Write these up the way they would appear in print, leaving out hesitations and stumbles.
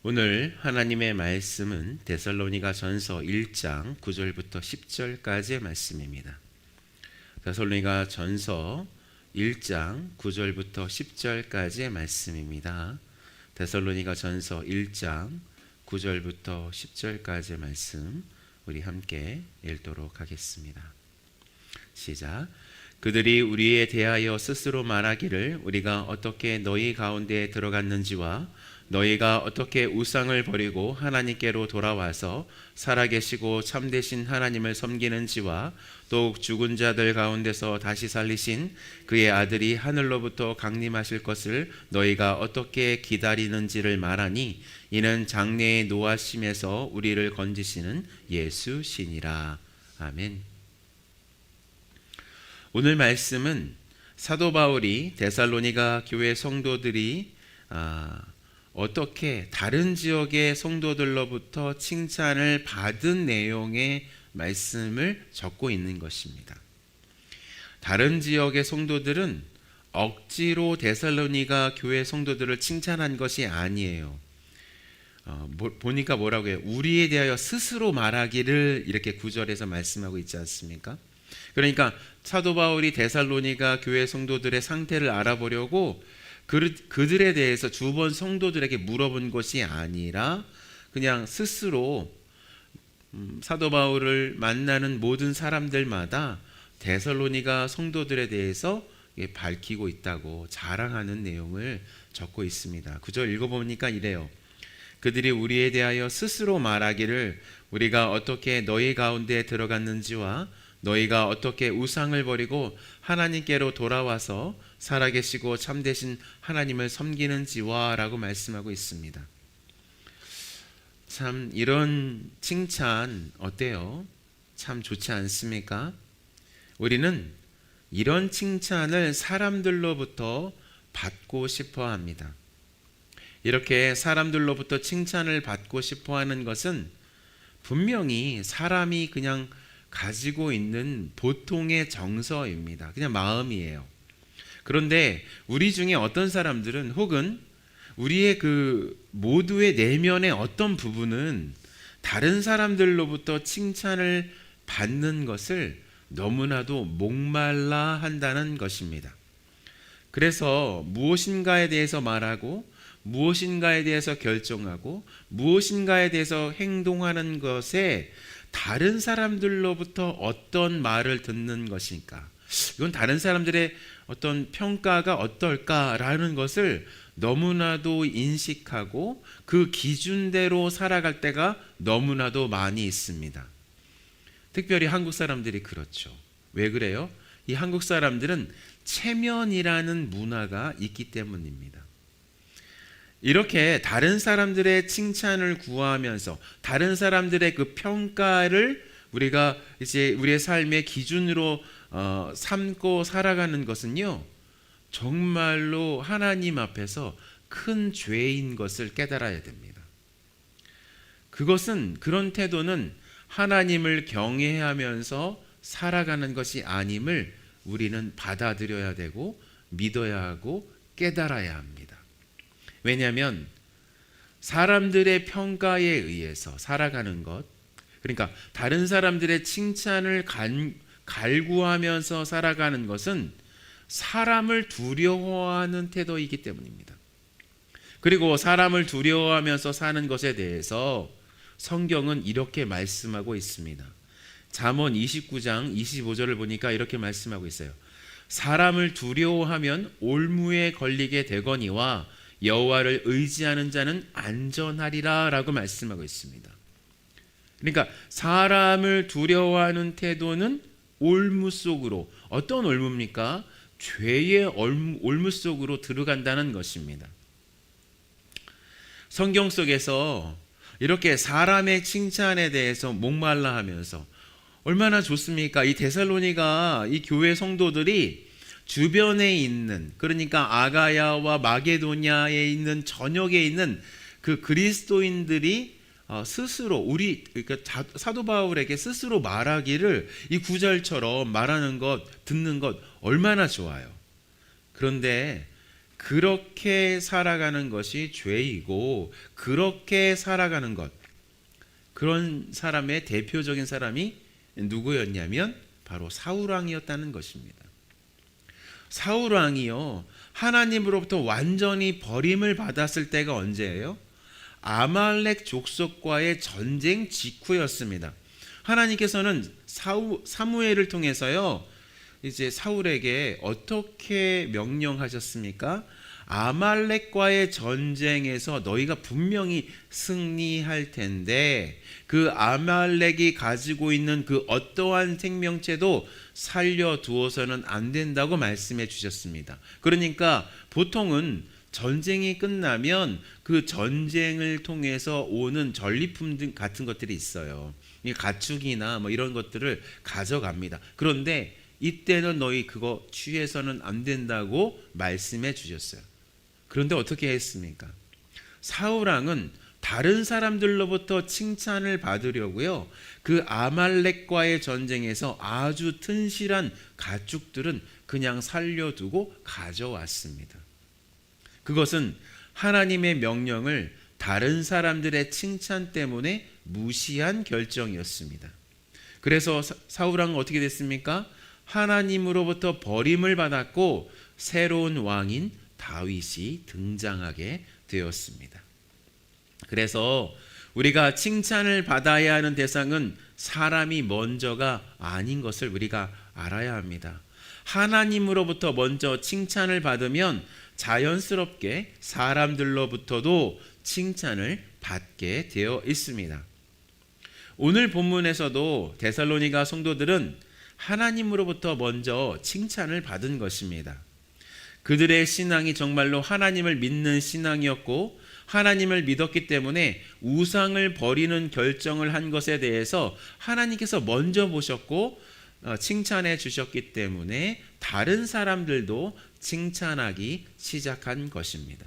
오늘 하나님의 말씀은 데살로니가 전서 1장 9절부터 10절까지의 말씀입니다. 데살로니가 전서 1장 9절부터 10절까지의 말씀입니다. 데살로니가 전서 1장 9절부터 10절까지의 말씀 우리 함께 읽도록 하겠습니다. 시작. 그들이 우리에 대하여 스스로 말하기를 우리가 어떻게 너희 가운데 들어갔는지와 너희가 어떻게 우상을 버리고 하나님께로 돌아와서 살아계시고 참되신 하나님을 섬기는지와 또 죽은 자들 가운데서 다시 살리신 그의 아들이 하늘로부터 강림하실 것을 너희가 어떻게 기다리는지를 말하니 이는 장래의 노하심에서 우리를 건지시는 예수시니라. 아멘. 오늘 말씀은 사도 바울이 데살로니가 교회 성도들이 어떻게 다른 지역의 성도들로부터 칭찬을 받은 내용의 말씀을 적고 있는 것입니다. 다른 지역의 성도들은 억지로 데살로니가 교회 성도들을 칭찬한 것이 아니에요. 보니까 뭐라고 해요? 우리에 대하여 스스로 말하기를 이렇게 9절에서 말씀하고 있지 않습니까? 그러니까 사도 바울이 데살로니가 교회 성도들의 상태를 알아보려고 그들에 대해서 주변 성도들에게 물어본 것이 아니라 그냥 스스로 사도 바울을 만나는 모든 사람들마다 데살로니가 성도들에 대해서 밝히고 있다고 자랑하는 내용을 적고 있습니다. 9절 읽어보니까 이래요. 그들이 우리에 대하여 스스로 말하기를 우리가 어떻게 너희 가운데 들어갔는지와 너희가 어떻게 우상을 버리고 하나님께로 돌아와서 살아계시고 참되신 하나님을 섬기는지와 라고 말씀하고 있습니다. 참 이런 칭찬 어때요? 참 좋지 않습니까? 우리는 이런 칭찬을 사람들로부터 받고 싶어 합니다. 이렇게 사람들로부터 칭찬을 받고 싶어 하는 것은 분명히 사람이 그냥 가지고 있는 보통의 정서입니다. 그냥 마음이에요. 그런데 우리 중에 어떤 사람들은 혹은 우리의 그 모두의 내면의 어떤 부분은 다른 사람들로부터 칭찬을 받는 것을 너무나도 목말라 한다는 것입니다. 그래서 무엇인가에 대해서 말하고 무엇인가에 대해서 결정하고 무엇인가에 대해서 행동하는 것에 다른 사람들로부터 어떤 말을 듣는 것인가? 이건 다른 사람들의 어떤 평가가 어떨까라는 것을 너무나도 인식하고 그 기준대로 살아갈 때가 너무나도 많이 있습니다. 특별히 한국 사람들이 그렇죠. 왜 그래요? 이 한국 사람들은 체면이라는 문화가 있기 때문입니다. 이렇게 다른 사람들의 칭찬을 구하면서 다른 사람들의 그 평가를 우리가 이제 우리의 삶의 기준으로 삼고 살아가는 것은요, 정말로 하나님 앞에서 큰 죄인 것을 깨달아야 됩니다. 그런 태도는 하나님을 경외하면서 살아가는 것이 아님을 우리는 받아들여야 되고 믿어야 하고 깨달아야 합니다. 왜냐하면 사람들의 평가에 의해서 살아가는 것, 그러니까 다른 사람들의 칭찬을 갈구하면서 살아가는 것은 사람을 두려워하는 태도이기 때문입니다. 그리고 사람을 두려워하면서 사는 것에 대해서 성경은 이렇게 말씀하고 있습니다. 잠언 29장 25절을 보니까 이렇게 말씀하고 있어요. 사람을 두려워하면 올무에 걸리게 되거니와 여호와를 의지하는 자는 안전하리라 라고 말씀하고 있습니다. 그러니까 사람을 두려워하는 태도는 올무 속으로, 어떤 올무입니까? 죄의 올무 속으로 들어간다는 것입니다. 성경 속에서 이렇게 사람의 칭찬에 대해서 목말라 하면서 얼마나 좋습니까? 이 데살로니가 이 교회 성도들이 주변에 있는, 그러니까 아가야와 마게도냐에 있는 전역에 있는 그 그리스도인들이 스스로 그러니까 사도 바울에게 스스로 말하기를 이 구절처럼 말하는 것, 듣는 것 얼마나 좋아요. 그런데 그렇게 살아가는 것이 죄이고, 그렇게 살아가는 것, 그런 사람의 대표적인 사람이 누구였냐면 바로 사울왕이었다는 것입니다. 사울왕이요, 하나님으로부터 완전히 버림을 받았을 때가 언제예요? 아말렉 족속과의 전쟁 직후였습니다. 하나님께서는 사무엘을 통해서요, 이제 사울에게 어떻게 명령하셨습니까? 아말렉과의 전쟁에서 너희가 분명히 승리할 텐데 그 아말렉이 가지고 있는 그 어떠한 생명체도 살려두어서는 안 된다고 말씀해 주셨습니다. 그러니까 보통은 전쟁이 끝나면 그 전쟁을 통해서 오는 전리품 등 같은 것들이 있어요. 가축이나 뭐 이런 것들을 가져갑니다. 그런데 이때는 너희 그거 취해서는 안 된다고 말씀해 주셨어요. 그런데 어떻게 했습니까? 사울왕은 다른 사람들로부터 칭찬을 받으려고요, 그 아말렉과의 전쟁에서 아주 튼실한 가축들은 그냥 살려두고 가져왔습니다. 그것은 하나님의 명령을 다른 사람들의 칭찬 때문에 무시한 결정이었습니다. 그래서 사울왕은 어떻게 됐습니까? 하나님으로부터 버림을 받았고 새로운 왕인 다윗이 등장하게 되었습니다. 그래서 우리가 칭찬을 받아야 하는 대상은 사람이 먼저가 아닌 것을 우리가 알아야 합니다. 하나님으로부터 먼저 칭찬을 받으면 자연스럽게 사람들로부터도 칭찬을 받게 되어 있습니다. 오늘 본문에서도 데살로니가 성도들은 하나님으로부터 먼저 칭찬을 받은 것입니다. 그들의 신앙이 정말로 하나님을 믿는 신앙이었고 하나님을 믿었기 때문에 우상을 버리는 결정을 한 것에 대해서 하나님께서 먼저 보셨고 칭찬해 주셨기 때문에 다른 사람들도 칭찬하기 시작한 것입니다.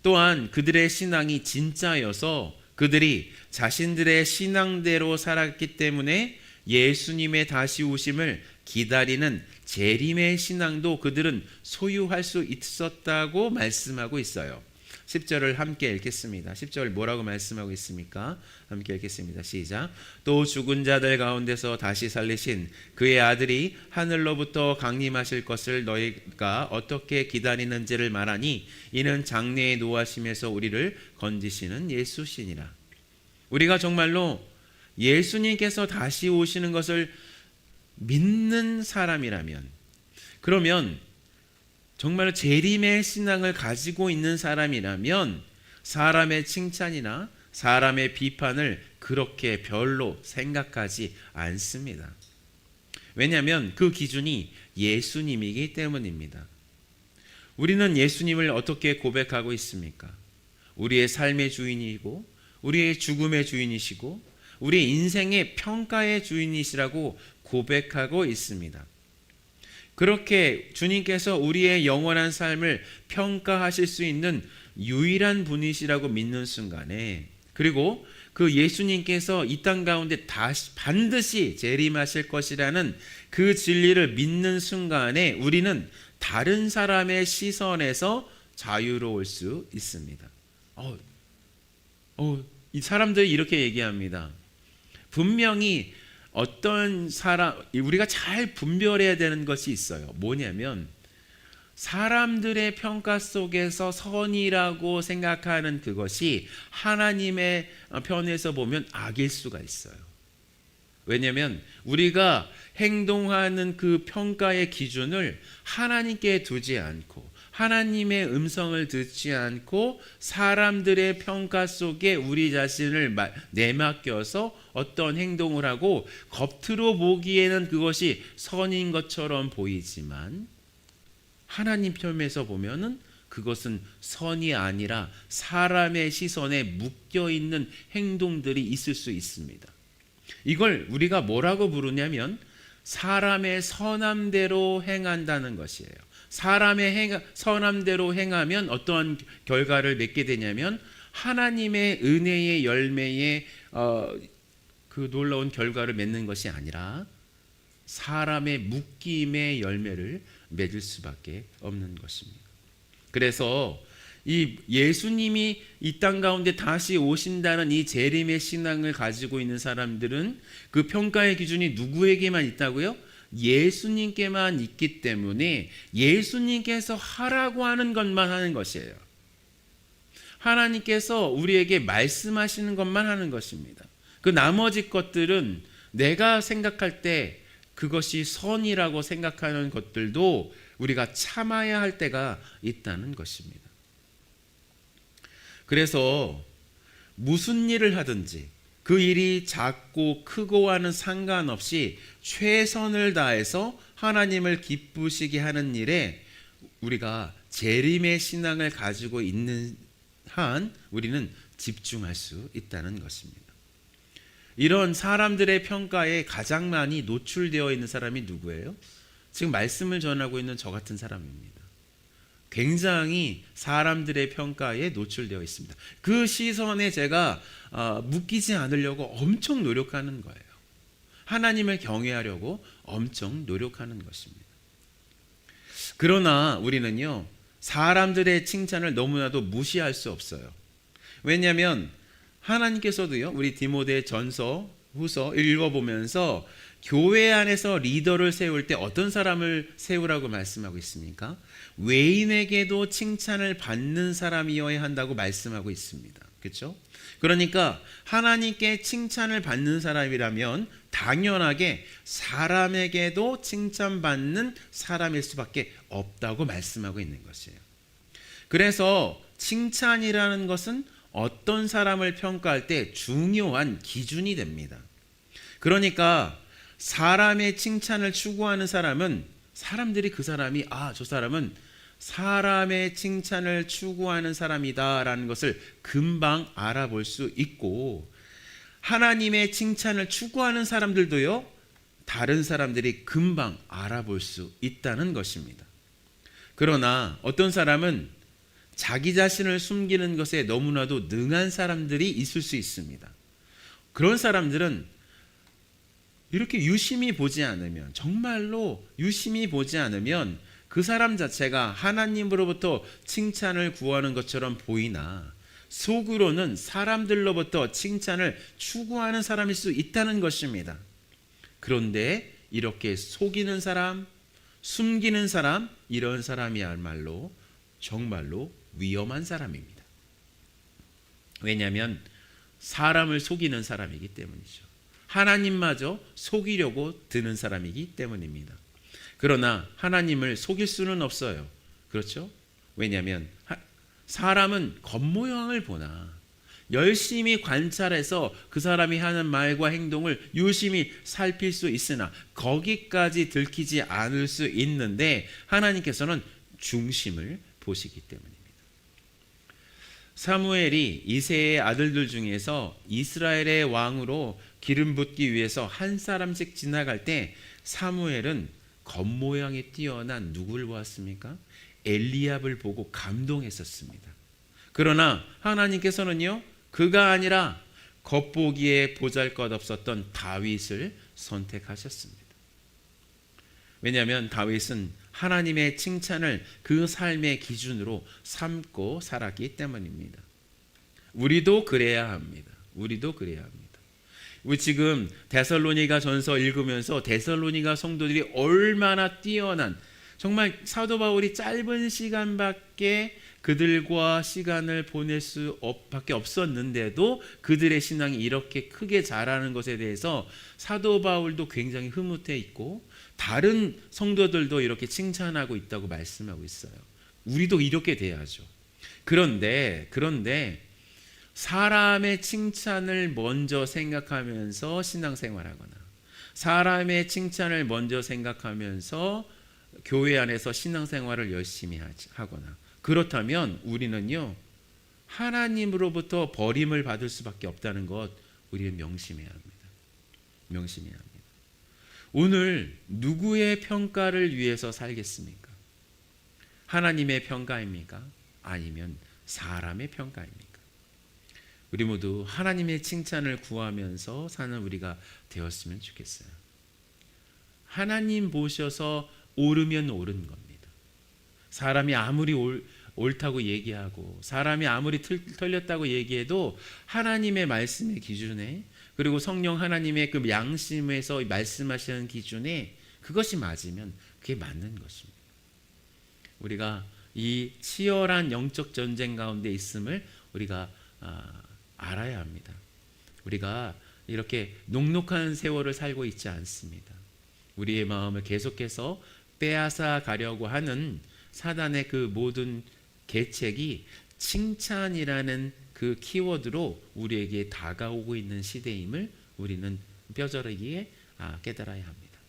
또한 그들의 신앙이 진짜여서 그들이 자신들의 신앙대로 살았기 때문에 예수님의 다시 오심을 기다리는 재림의 신앙도 그들은 소유할 수 있었다고 말씀하고 있어요. 10절을 함께 읽겠습니다. 10절 뭐라고 말씀하고 있습니까? 함께 읽겠습니다. 시작. 또 죽은 자들 가운데서 다시 살리신 그의 아들이 하늘로부터 강림하실 것을 너희가 어떻게 기다리는지를 말하니 이는 장래의 노하심에서 우리를 건지시는 예수시니라. 우리가 정말로 예수님께서 다시 오시는 것을 믿는 사람이라면, 그러면 정말 재림의 신앙을 가지고 있는 사람이라면 사람의 칭찬이나 사람의 비판을 그렇게 별로 생각하지 않습니다. 왜냐하면 그 기준이 예수님이기 때문입니다. 우리는 예수님을 어떻게 고백하고 있습니까? 우리의 삶의 주인이고 우리의 죽음의 주인이시고 우리 인생의 평가의 주인이시라고 고백하고 있습니다. 그렇게 주님께서 우리의 영원한 삶을 평가하실 수 있는 유일한 분이시라고 믿는 순간에, 그리고 그 예수님께서 이 땅 가운데 반드시 재림하실 것이라는 그 진리를 믿는 순간에 우리는 다른 사람의 시선에서 자유로울 수 있습니다. 이 사람들이 이렇게 얘기합니다. 분명히 어떤 사람, 우리가 잘 분별해야 되는 것이 있어요. 뭐냐면 사람들의 평가 속에서 선이라고 생각하는 그것이 하나님의 편에서 보면 악일 수가 있어요. 왜냐하면 우리가 행동하는 그 평가의 기준을 하나님께 두지 않고 하나님의 음성을 듣지 않고 사람들의 평가 속에 우리 자신을 내맡겨서 어떤 행동을 하고 겉으로 보기에는 그것이 선인 것처럼 보이지만 하나님 편에서 보면은 그것은 선이 아니라 사람의 시선에 묶여있는 행동들이 있을 수 있습니다. 이걸 우리가 뭐라고 부르냐면 사람의 선함대로 행한다는 것이에요. 사람의 선함대로 행하면 어떠한 결과를 맺게 되냐면 하나님의 은혜의 열매에 그 놀라운 결과를 맺는 것이 아니라 사람의 묶임의 열매를 맺을 수밖에 없는 것입니다. 그래서 이 예수님이 이 땅 가운데 다시 오신다는 이 재림의 신앙을 가지고 있는 사람들은 그 평가의 기준이 누구에게만 있다고요? 예수님께만 있기 때문에 예수님께서 하라고 하는 것만 하는 것이에요. 하나님께서 우리에게 말씀하시는 것만 하는 것입니다. 그 나머지 것들은 내가 생각할 때 그것이 선이라고 생각하는 것들도 우리가 참아야 할 때가 있다는 것입니다. 그래서 무슨 일을 하든지 그 일이 작고 크고와는 상관없이 최선을 다해서 하나님을 기쁘시게 하는 일에 우리가 재림의 신앙을 가지고 있는 한 우리는 집중할 수 있다는 것입니다. 이런 사람들의 평가에 가장 많이 노출되어 있는 사람이 누구예요? 지금 말씀을 전하고 있는 저 같은 사람입니다. 굉장히 사람들의 평가에 노출되어 있습니다. 그 시선에 제가 묶이지 않으려고 엄청 노력하는 거예요. 하나님을 경외하려고 엄청 노력하는 것입니다. 그러나 우리는요, 사람들의 칭찬을 너무나도 무시할 수 없어요. 왜냐하면 하나님께서도요, 우리 디모데 전서 후서 읽어보면서 교회 안에서 리더를 세울 때 어떤 사람을 세우라고 말씀하고 있습니까? 외인에게도 칭찬을 받는 사람이어야 한다고 말씀하고 있습니다. 그렇죠? 그러니까 하나님께 칭찬을 받는 사람이라면 당연하게 사람에게도 칭찬받는 사람일 수밖에 없다고 말씀하고 있는 것이에요. 그래서 칭찬이라는 것은 어떤 사람을 평가할 때 중요한 기준이 됩니다. 그러니까 사람의 칭찬을 추구하는 사람은 사람들이 그 사람이 저 사람은 사람의 칭찬을 추구하는 사람이다라는 것을 금방 알아볼 수 있고, 하나님의 칭찬을 추구하는 사람들도요, 다른 사람들이 금방 알아볼 수 있다는 것입니다. 그러나 어떤 사람은 자기 자신을 숨기는 것에 너무나도 능한 사람들이 있을 수 있습니다. 그런 사람들은 이렇게 유심히 보지 않으면, 정말로 유심히 보지 않으면 그 사람 자체가 하나님으로부터 칭찬을 구하는 것처럼 보이나 속으로는 사람들로부터 칭찬을 추구하는 사람일 수 있다는 것입니다. 그런데 이렇게 속이는 사람, 숨기는 사람, 이런 사람이야말로 정말로 위험한 사람입니다. 왜냐하면 사람을 속이는 사람이기 때문이죠. 하나님마저 속이려고 드는 사람이기 때문입니다. 그러나 하나님을 속일 수는 없어요. 그렇죠? 왜냐하면 사람은 겉모양을 보나 열심히 관찰해서 그 사람이 하는 말과 행동을 유심히 살필 수 있으나 거기까지 들키지 않을 수 있는데 하나님께서는 중심을 보시기 때문입니다. 사무엘이 이새의 아들들 중에서 이스라엘의 왕으로 기름 붓기 위해서 한 사람씩 지나갈 때 사무엘은 겉모양이 뛰어난 누구를 보았습니까? 엘리압을 보고 감동했었습니다. 그러나 하나님께서는요, 그가 아니라 겉보기에 보잘것없었던 다윗을 선택하셨습니다. 왜냐하면 다윗은 하나님의 칭찬을 그 삶의 기준으로 삼고 살았기 때문입니다. 우리도 그래야 합니다. 우리도 그래야 합니다. 우리 지금 데살로니가 전서 읽으면서 데살로니가 성도들이 얼마나 뛰어난, 정말 사도 바울이 짧은 시간밖에 그들과 시간을 보낼 수밖에 없었는데도 그들의 신앙이 이렇게 크게 자라는 것에 대해서 사도 바울도 굉장히 흐뭇해 있고 다른 성도들도 이렇게 칭찬하고 있다고 말씀하고 있어요. 우리도 이렇게 돼야죠. 그런데 사람의 칭찬을 먼저 생각하면서 신앙생활하거나 사람의 칭찬을 먼저 생각하면서 교회 안에서 신앙생활을 열심히 하거나 그렇다면 우리는요, 하나님으로부터 버림을 받을 수밖에 없다는 것 우리는 명심해야 합니다. 명심해야 합니다. 오늘 누구의 평가를 위해서 살겠습니까? 하나님의 평가입니까? 아니면 사람의 평가입니까? 우리 모두 하나님의 칭찬을 구하면서 사는 우리가 되었으면 좋겠어요. 하나님 보셔서 옳으면 옳은 겁니다. 사람이 아무리 옳다고 얘기하고 사람이 아무리 틀렸다고 얘기해도 하나님의 말씀의 기준에, 그리고 성령 하나님의 그 양심에서 말씀하시는 기준에 그것이 맞으면 그게 맞는 것입니다. 우리가 이 치열한 영적 전쟁 가운데 있음을 우리가 알아야 합니다. 우리가 이렇게 녹록한 세월을 살고 있지 않습니다. 우리의 마음을 계속해서 빼앗아 가려고 하는 사단의 그 모든 계책이 칭찬이라는 그 키워드로 우리에게 다가오고 있는 시대임을 우리는 뼈저리게 깨달아야 합니다.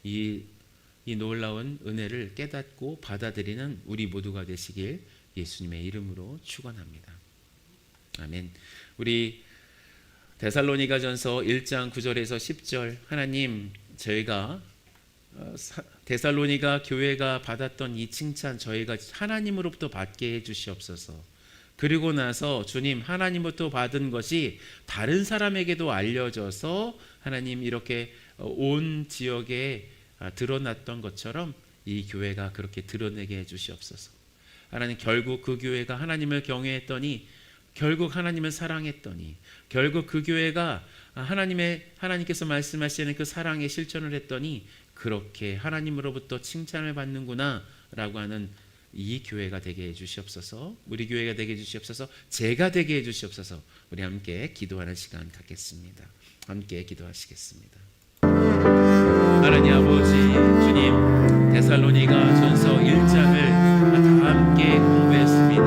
이 놀라운 은혜를 깨닫고 받아들이는 우리 모두가 되시길 예수님의 이름으로 축원합니다. 아멘. 우리 데살로니가전서 1장 9절에서 10절, 하나님, 저희가 데살로니가 교회가 받았던 이 칭찬 저희가 하나님으로부터 받게 해주시옵소서. 그리고 나서 주님, 하나님부터 받은 것이 다른 사람에게도 알려져서 하나님 이렇게 온 지역에 드러났던 것처럼 이 교회가 그렇게 드러내게 해주시옵소서. 하나님, 결국 그 교회가 하나님을 경외했더니, 결국 하나님을 사랑했더니, 결국 그 교회가 하나님께서 말씀하시는 그 사랑의 실천을 했더니 그렇게 하나님으로부터 칭찬을 받는구나 라고 하는 이 교회가 되게 해주시옵소서. 우리 교회가 되게 해주시옵소서. 제가 되게 해주시옵소서. 우리 함께 기도하는 시간 갖겠습니다. 함께 기도하시겠습니다. 하나님 아버지, 주님, 데살로니가 전서 1장을 다 함께 공부했습니다.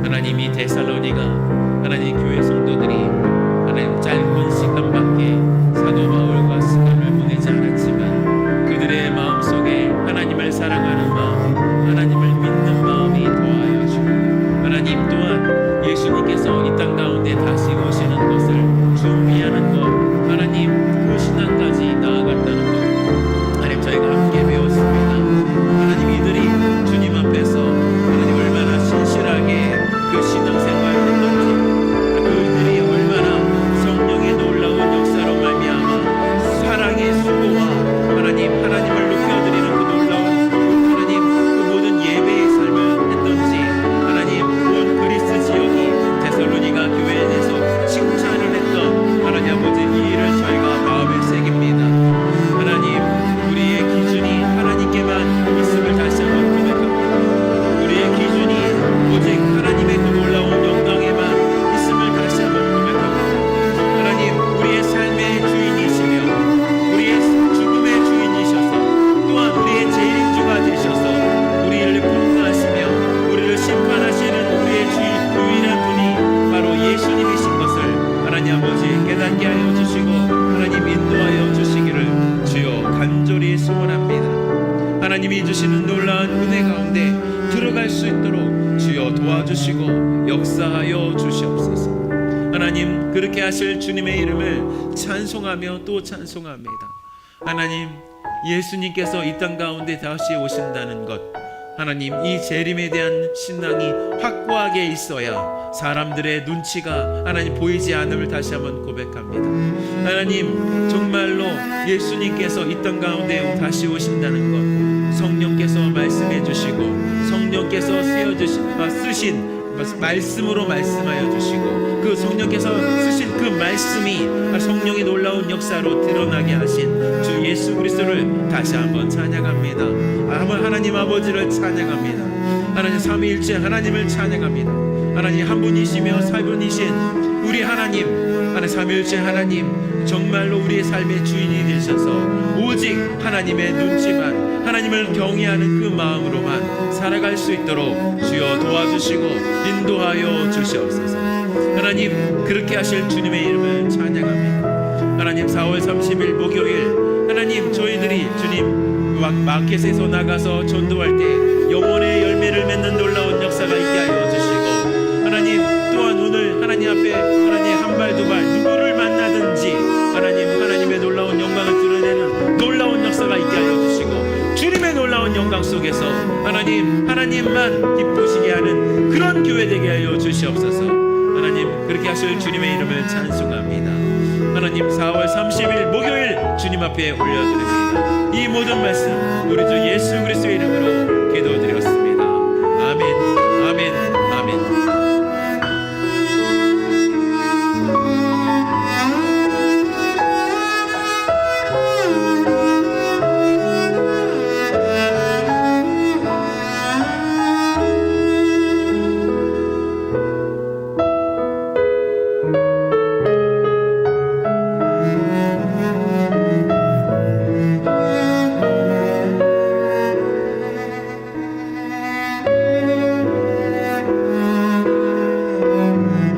하나님, 이 데살로니가 하나님 교회 성도들이 하나님 짧은 시간밖에 사도 바울과 시간을 보내지 않았지만 그들의 마음속에 하나님을 사랑하는 마음, 하나님을 믿는 마음이 더하여 주고, 하나님 또한 예수님께서 이 땅 가운데 다시 오시는 것을 준비하는 것, 하나님 그 신앙까지 나아갔다는 것, 하나님 저희가 함께 배웠습니다. 하나님, 이들이 주님 앞에서 하나님 얼마나 신실하게 그 신앙생활을 했던지, 그들이 얼마나 성령의 놀라운 역사로 말미암아 사랑의 수고와 하나님을 높여드리는 그 놀라운 하나님 그 모든 예배의 삶을 했던지, 하나님 온 그리스 지역이 데살로니가 교회에 대해서 칭찬을 했던 하나님 아버지, 이 일을 저희가 마음에 새깁니다. 하나님, 우리의 기준이 하나님께만 있음을 다시 한번 고백합니다. 우리의 기준이 오직 하나님의 그 놀라운 영광에만 있음을 다시 한번 고백합니다. 하나님, 우리의 삶의 주인이시며 우리의 죽음의 주인이셔서 또한 우리의 재림주가 되셔서 우리를 평가하시며 우리를 심판하시는 우리의 주인 유일한 분이 바로 예수님이신 것을 하나님 아버지 깨닫게 하여 주시고 하나님 인도하여 주시기를 주여 간절히 소원합니다. 하나님이 주시는 놀라운 은혜 가운데 들어갈 수 있도록 주여 도와주시고 역사하여 주시옵소서. 하나님, 그렇게 하실 주님의 이름을 찬송하며 또 찬송합니다. 하나님, 예수님께서 이 땅 가운데 다시 오신다는 것, 하나님 이 재림에 대한 신앙이 확고하게 있어야 사람들의 눈치가 하나님 보이지 않음을 다시 한번 고백합니다. 하나님, 정말로 예수님께서 이 땅 가운데 다시 오신다는 것, 성령께서 말씀해 주시고 성령께서 쓰신 말씀으로 말씀하여 주시고 그 성령께서 쓰신 그 말씀이 성령의 놀라운 역사로 드러나게 하신 주 예수 그리스도를 다시 한번 찬양합니다. 하나님 아버지를 찬양합니다. 하나님 삼위일체 하나님을 찬양합니다. 하나님 한 분이시며 사분이신 우리 하나님, 삼위일체 하나님, 정말로 우리의 삶의 주인이 되셔서 오직 하나님의 눈치만, 하나님을 경외하는 그 마음으로만 살아갈 수 있도록 주여 도와주시고 인도하여 주시옵소서. 하나님, 그렇게 하실 주님의 이름을 찬양합니다. 하나님, 4월 30일 목요일 하나님, 저희들이 주님 마켓에서 나가서 전도할 때 영혼의 열매를 맺는 놀라운 역사가 있게 하여 주시고, 하나님 또한 오늘 하나님 앞에 하나님 한 발 두 발 누구를 만나든지 하나님의 놀라운 영광을 드러내는 놀라운 역사가 있게 하여 주시고, 주님의 놀라운 영광 속에서 하나님만 기쁘시게 하는 그런 교회 되게 하여 주시옵소서. 하나님, 그렇게 하실 주님의 이름을 찬송합니다. 하나님, 4월 30일 목요일 주님 앞에 올려드립니다. 이 모든 말씀 우리 주 예수 그리스도의 이름으로 기도드렸습니다.